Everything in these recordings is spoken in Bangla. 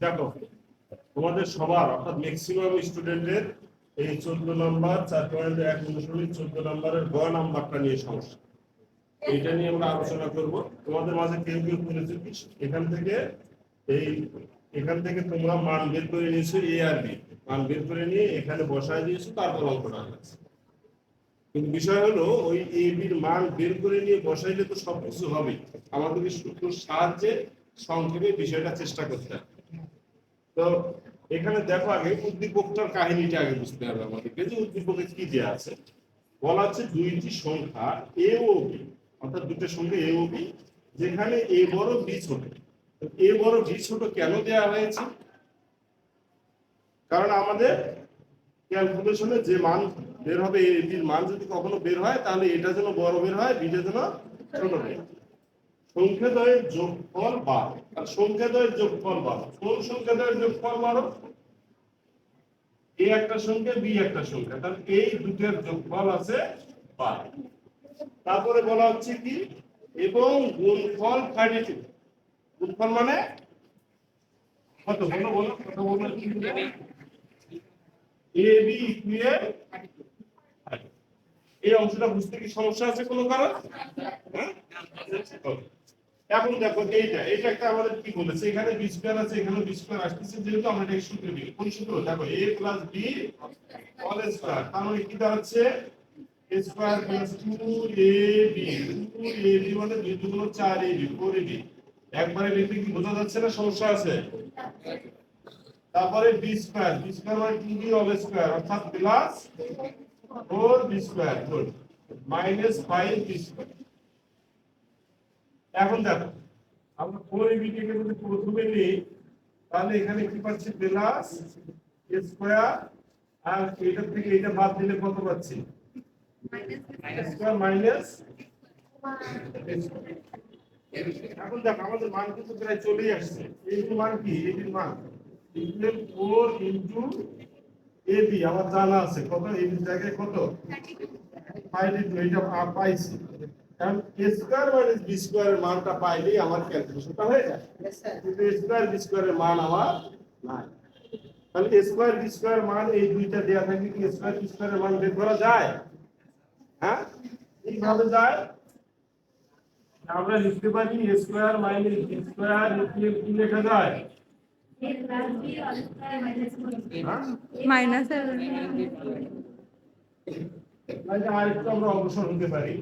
দেখো তোমাদের সবার অর্থাৎ ম্যাক্সিমাম স্টুডেন্টের এই 14 নম্বর 4.1 অনুশীলনী 14 নম্বরের গ নাম্বারটা নিয়ে সমস্যা। এটা নিয়ে আমরা আলোচনা করব। তোমাদের মাঝে কেউ কেউ বলেছে কি এখান থেকে তোমরা মান বের করে নিয়েছো এ আর বি, মান বের করে নিয়ে এখানে বসায় দিয়েছো, তারপর অঙ্কটা হয়েছে। কিন্তু বিষয় হলো ওই এ বির মান বের করে নিয়ে বসাইলে তো সবকিছু হবে, আমাদেরকে সূত্রের সাহায্যে সংক্ষেপে বিষয়টা চেষ্টা করতে হবে। তো এখানে দেখো আগে উদ্দীপকটার কাহিনীটা আগে বুঝতে হবে আমাদেরকে, যে উদ্দীপকে কি দেওয়া আছে। বলা হচ্ছে দুইটি সংখ্যা এ ও বি, অর্থাৎ দুটো সংখ্যা এ ও বি, যেখানে এ বড় বি ছোট। এ বড় বি ছোট কেন দেওয়া হয়েছে? কারণ আমাদের ক্যালকুলেশনে যে মান বের হবে, এ বির মান যদি কখনো বের হয় তাহলে এটা যেন বড় বের হয়, বিটা যেন ছোট বের হয়। সংখ্যাদ্বয়ের যোগফল 12, আর সংখ্যাদ্বয়ের যোগফল 12। কোন সংখ্যাদ্বয়ের যোগফল 12? এ একটা সংখ্যা, বি একটা সংখ্যা, তাহলে এই দুটোর যোগফল আছে 12। তারপরে বলা হচ্ছে কি, এবং গুণফল 32। গুণফল মানে কত? বলো বলো কত বলো। এ বি ইকুয়াল, এই অংশটা বুঝতে কি সমস্যা আছে কোনো কারণ? হ্যাঁ, এখন দেখো এটা একটা আমাদের কি বলেছে, এখানে বি স্কয়ার আছে, এখানে বি স্কয়ার আসছে, যেহেতু আমরা এটা সূত্র দিই। কোন সূত্র? দেখো a plus b whole square, তার মানে কি দাঁড়াচ্ছে a square plus 2ab। 2ab মানে 2 দুগুণ 4ab, 4ab। একবারে লিখতে কি বোঝা যাচ্ছে না সমস্যা আছে? তারপরে b স্কয়ার, b স্কয়ার মানে 2b হোল স্কয়ার, অর্থাৎ প্লাস 4b স্কয়ার গুণ মাইনাস 5b স্কয়ার। এখন দেখো আমরা 4ab কে যদি প্রথমে নিই তাহলে এখানে কি পাচ্ছি? প্লাস a স্কয়ার, আর এটা থেকে এটা বাদ দিলে কত পাচ্ছি? Minus square minus. এখন দেখো আমাদের মান কিন্তু প্রায় চলেই আসছে। এই মান কি? এই মান ইকুয়াল 4 ইনটু ab, আমার জানা আছে কত, এই জায়গায় কত 5 এটা পাইছি। কারণ a স্কয়ার মাইনাস b স্কয়ারের মানটা পাইলেই আমার ক্যালকুলেশনটা হয়ে যায়। কিন্তু a স্কয়ার b স্কয়ারের মান আমার নাই। তাহলে a স্কয়ার b স্কয়ার মান এই দুইটা দেয়া থাকলে কি a স্কয়ার b স্কয়ারের মান বের করা যায়? হ্যাঁ, কিভাবে যায়? আমরা লিখতে পারি a square minus b square equal কি লেখা যায়? মাইনাস আরেকটু আমরা অগ্রসর হতে পারি,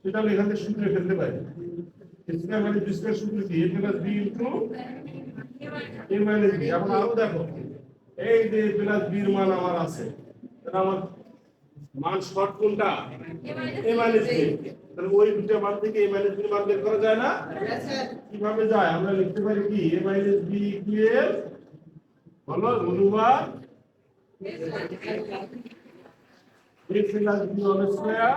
সেটা আমরা এখান থেকে সূত্রে ফেলতে পারি। a square minus b square সূত্র কি? a plus b into a minus b। এখন আরো দেখো, এই যে a প্লাস b এর মান আমার আছে, তাহলে আমার মান শর্ট কোনটা? a minus b। তাহলে ওই দুটো মান থেকে a মাইনাস b এর মান বের করা যায় না? কিভাবে যায়? আমরা লিখতে পারি কি a মাইনাস b ইকুয়াল হলো অনুবাদ a plus b whole square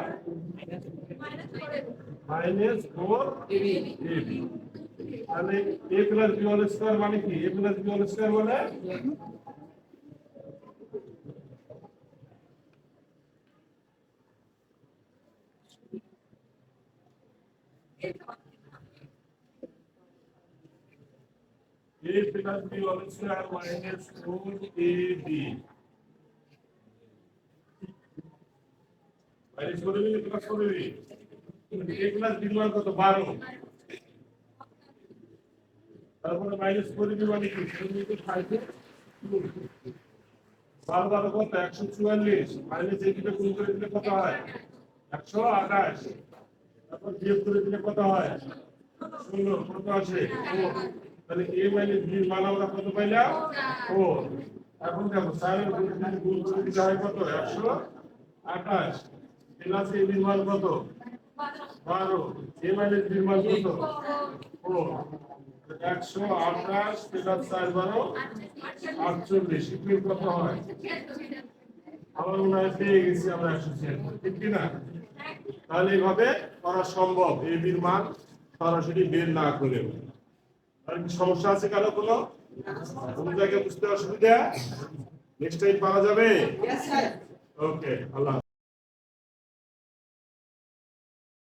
minus 4ab। তাহলে a plus b whole square মানে কি? a plus b whole square মানে a plus b whole square minus 4ab minus 4ab plus 4ab। a plus b মান কত? 12। তারপরে minus 4ab মানে কি? 12 12 কত? 144। মাইনাস এই দুটো গুণ করে দিলে কত হয়? 128। তারপর বিয়োগ করে দিলে কত হয়? 0। কত আসে? 4। তাহলে a মাইনাস b এর মান আমরা কত পাইলাম? 4। এখন দেখো 4 এর গুণ করে দিলে হয় কত? 128 প্লাস a এর মান কত? 12। a মাইনাস b এর মান কত? 4। 128 প্লাস 4 12 48 ইকুয়াল কত হয়? আমার মনে হয় পেয়ে গেছি আমরা 176, ঠিক কি না? তাহলে এইভাবে করা সম্ভব, a এর মান সরাসরি বের না করেও। আর কি সমস্যা আছে কারো? কোনো জায়গায় বুঝতে অসুবিধা? নেক্সট টাইম পাওয়া যাবে? ওকে, আল্লাহ।